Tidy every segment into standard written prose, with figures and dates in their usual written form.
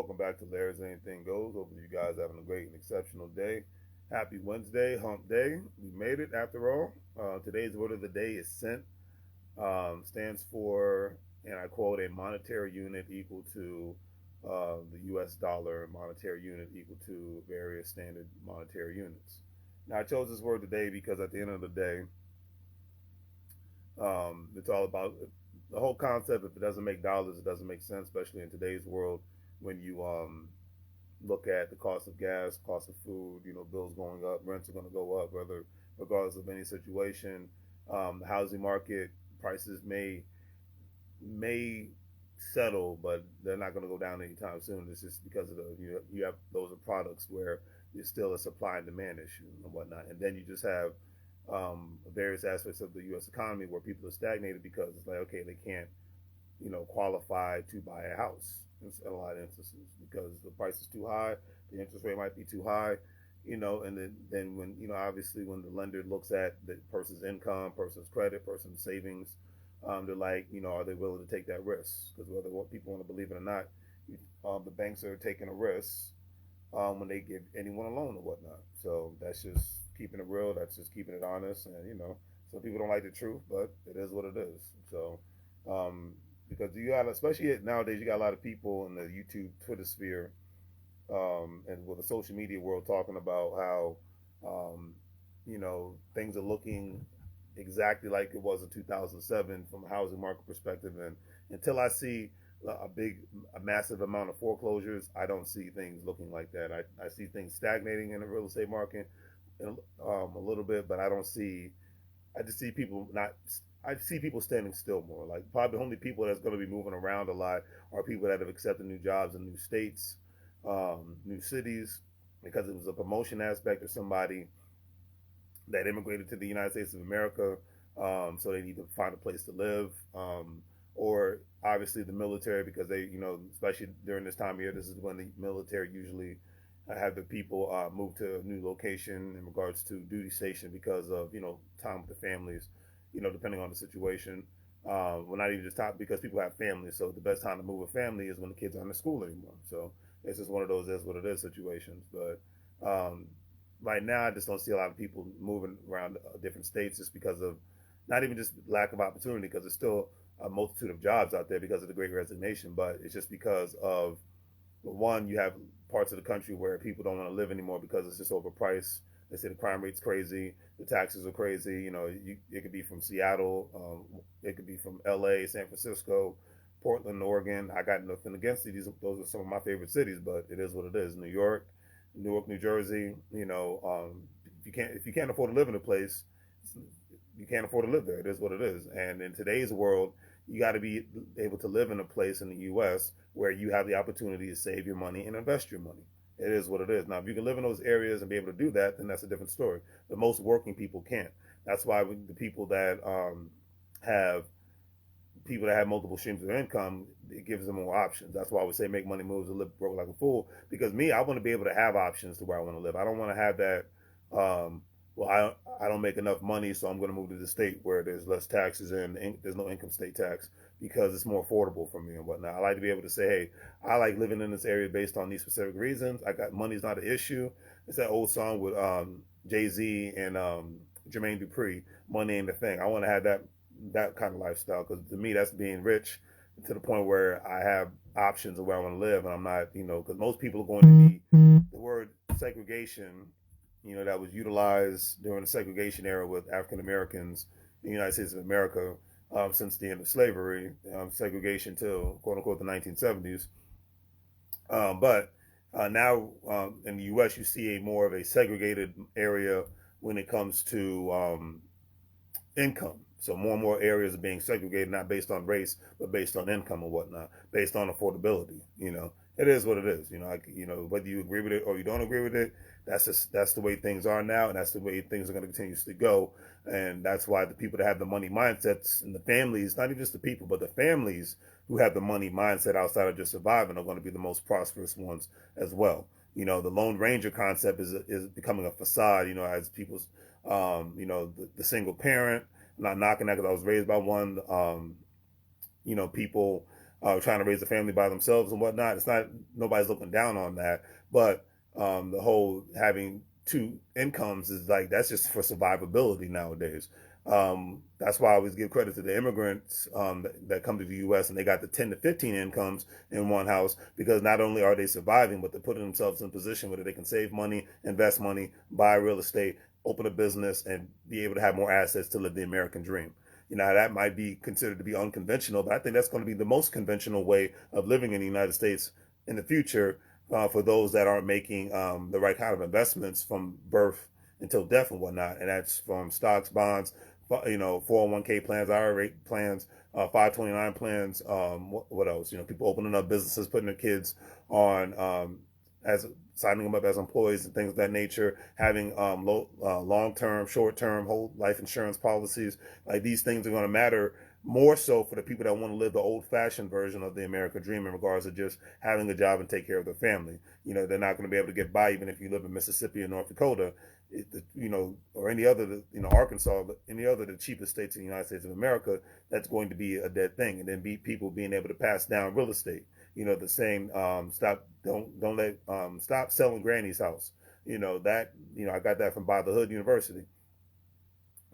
welcome back to Larry's Anything Goes. Hopefully you guys having a great and exceptional day. Happy Wednesday, hump day. We made it after all. Today's word of the day is cent. Stands for, and I quote, a monetary unit equal to the U.S. dollar, monetary unit equal to various standard monetary units. Now I chose this word today because at the end of the day, it's all about the whole concept. If it doesn't make dollars, it doesn't make sense, especially in today's world when you look at the cost of gas, cost of food, bills going up, rents are going to go up, whether regardless of any situation. The housing market prices may settle, but they're not going to go down anytime soon. It's just because of you have those are products where there's still a supply and demand issue and whatnot, and then you just have various aspects of the U.S. economy where people are stagnated because it's like, okay, they can't qualify to buy a house in a lot of instances because the price is too high, the interest rate might be too high, and then when obviously when the lender looks at the person's income, person's credit, person's savings, they're like, are they willing to take that risk? Because whether what people want to believe it or not, the banks are taking a risk when they give anyone a loan or whatnot. So that's just keeping it real. That's just keeping it honest. And some people don't like the truth, but it is what it is. So because you got, especially nowadays, you got a lot of people in the YouTube, Twitter sphere, and with the social media world talking about how things are looking exactly like it was in 2007 from a housing market perspective. And until I see a massive amount of foreclosures, I don't see things looking like that. I see things stagnating in the real estate market a little bit, but I just see people not. I see people standing still more. Like probably the only people that's going to be moving around a lot are people that have accepted new jobs in new states, new cities, because it was a promotion aspect of somebody that immigrated to the United States of America, so they need to find a place to live, or obviously the military because they, especially during this time of year, this is when the military usually have the people move to a new location in regards to duty station because of time with the families, depending on the situation. Well, not even just time because people have families, so the best time to move a family is when the kids aren't in school anymore. So it's just one of those "is what it is" situations. But right now, I just don't see a lot of people moving around different states just because of not even just lack of opportunity, because there's still a multitude of jobs out there because of the Great Resignation, but it's just because of one, you have parts of the country where people don't want to live anymore because it's just overpriced. They say the crime rate's crazy, the taxes are crazy. It could be from Seattle, it could be from L.A., San Francisco, Portland, Oregon. I got nothing against these; those are some of my favorite cities, but it is what it is. New York, Newark, New Jersey. If you can't afford to live in a place, you can't afford to live there. It is what it is. And in today's world, you got to be able to live in a place in the U.S. where you have the opportunity to save your money and invest your money. It is what it is. Now, if you can live in those areas and be able to do that, then that's a different story. But most working people can't. That's why the people that have multiple streams of income, it gives them more options. That's why we say make money moves and live broke like a fool. Because me, I want to be able to have options to where I want to live. I don't want to have that. I don't make enough money, so I'm going to move to the state where there's less taxes and there's no income state tax because it's more affordable for me and whatnot. I like to be able to say, hey, I like living in this area based on these specific reasons. I got money's not an issue. It's that old song with Jay-Z and Jermaine Dupri, "Money Ain't a Thing." I want to have that kind of lifestyle because to me that's being rich to the point where I have options of where I want to live, and I'm not, because most people are going to be the word segregation, that was utilized during the segregation era with African Americans in the United States of America since the end of slavery, segregation till quote unquote the 1970s. But now in the U.S., you see a more of a segregated area when it comes to income. So more and more areas are being segregated, not based on race, but based on income and whatnot, based on affordability. It is what it is. Whether you agree with it or you don't agree with it, that's the way things are now, and that's the way things are going to continuously go. And that's why the people that have the money mindsets and the families, not even just the people, but the families who have the money mindset outside of just surviving are going to be the most prosperous ones as well. The Lone Ranger concept is becoming a facade, as people's, the single parent. I'm not knocking that because I was raised by one. People trying to raise a family by themselves and whatnot. It's not, nobody's looking down on that, but the whole having two incomes is like, that's just for survivability nowadays. That's why I always give credit to the immigrants that come to the U.S. and they got the 10 to 15 incomes in one house, because not only are they surviving, but they're putting themselves in a position where they can save money, invest money, buy real estate, open a business, and be able to have more assets to live the American dream. You know, that might be considered to be unconventional, but I think that's going to be the most conventional way of living in the United States in the future, for those that aren't making the right kind of investments from birth until death and whatnot. And that's from stocks, bonds, 401k plans, IRA plans, 529 plans. What else? People opening up businesses, putting their kids on, as signing them up as employees and things of that nature, having long-term, short-term, whole life insurance policies. Like, these things are going to matter more so for the people that want to live the old-fashioned version of the American dream in regards to just having a job and take care of their family. They're not going to be able to get by even if you live in Mississippi or North Dakota, or any other, Arkansas, any other the cheapest states in the United States of America. That's going to be a dead thing. And then people being able to pass down real estate. The same, stop selling granny's house. I got that from By the Hood University.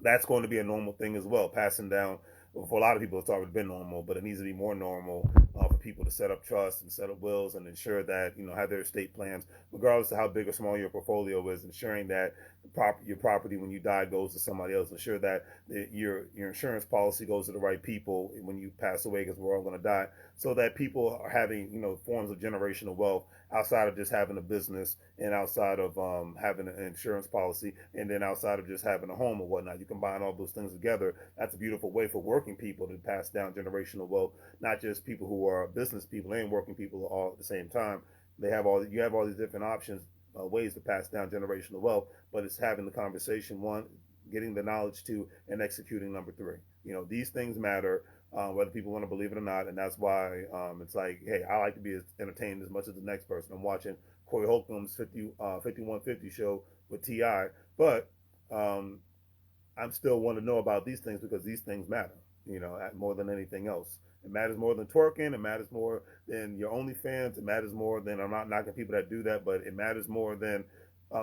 That's going to be a normal thing as well. Passing down, for a lot of people, it's already been normal, but it needs to be more normal for people to set up trusts and set up wills and ensure that, have their estate plans, regardless of how big or small your portfolio is, ensuring that your property when you die goes to somebody else, ensure that your insurance policy goes to the right people when you pass away, because we're all going to die, so that people are having, forms of generational wealth outside of just having a business, and outside of having an insurance policy, and then outside of just having a home or whatnot. You combine all those things together. That's a beautiful way for working people to pass down generational wealth, not just people who are business people and working people all at the same time. You have all these different options, ways to pass down generational wealth, but it's having the conversation, one, getting the knowledge, two, and executing, number three. These things matter, whether people want to believe it or not, and that's why it's like, hey, I like to be entertained as much as the next person. I'm watching Corey Holcomb's 5150 show with T.I., but I'm still want to know about these things, because these things matter, more than anything else. It matters more than twerking. It matters more than your OnlyFans. It matters more than, I'm not knocking people that do that, but it matters more than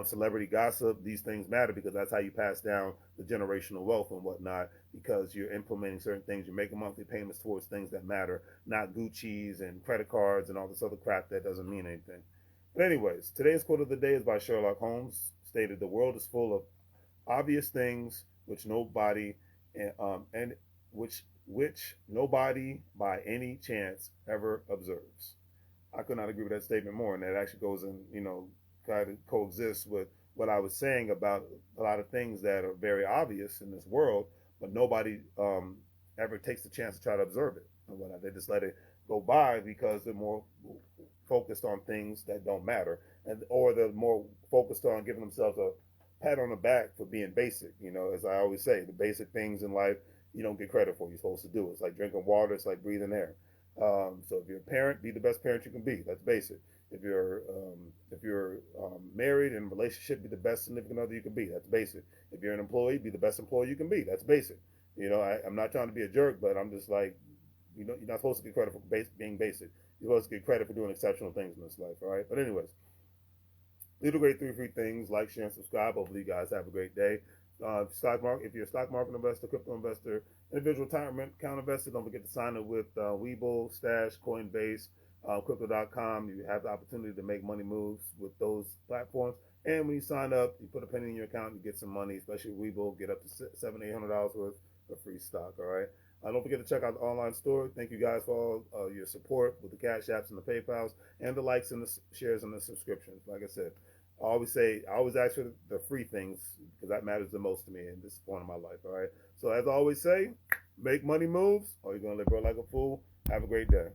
celebrity gossip. These things matter, because that's how you pass down the generational wealth and whatnot, because you're implementing certain things. You're making monthly payments towards things that matter, not Gucci's and credit cards and all this other crap that doesn't mean anything. But anyways, today's quote of the day is by Sherlock Holmes. Stated, "The world is full of obvious things which nobody and which nobody by any chance ever observes." I could not agree with that statement more, and that actually goes in, kind of coexists with what I was saying about a lot of things that are very obvious in this world, but nobody ever takes the chance to try to observe it and whatnot. They just let it go by because they're more focused on things that don't matter, or they're more focused on giving themselves a pat on the back for being basic. As I always say, the basic things in life you don't get credit for. You're supposed to do. It's like drinking water. It's like breathing air. So if you're a parent, be the best parent you can be. That's basic. If you're married in a relationship, be the best significant other you can be. That's basic. If you're an employee, be the best employee you can be. That's basic. I'm not trying to be a jerk, but I'm just like, you're not supposed to get credit for being basic. You're supposed to get credit for doing exceptional things in this life. All right. But anyways, little great 3 free things. Like, share, and subscribe. Hopefully you guys have a great day. If you're a stock market investor, crypto investor, individual retirement account investor, don't forget to sign up with WEBULL, Stash, Coinbase, Crypto.com. You have the opportunity to make money moves with those platforms. And when you sign up, you put a penny in your account, you get some money, especially with WEBULL, get up to $700-800 worth of free stock. All right. Don't forget to check out the online store. Thank you guys for all your support with the Cash Apps and the PayPals, and the likes and the shares and the subscriptions. Like I said, I always ask for the free things, because that matters the most to me in this point of my life. All right. So as I always say, make money moves, or you're going to live like a fool. Have a great day.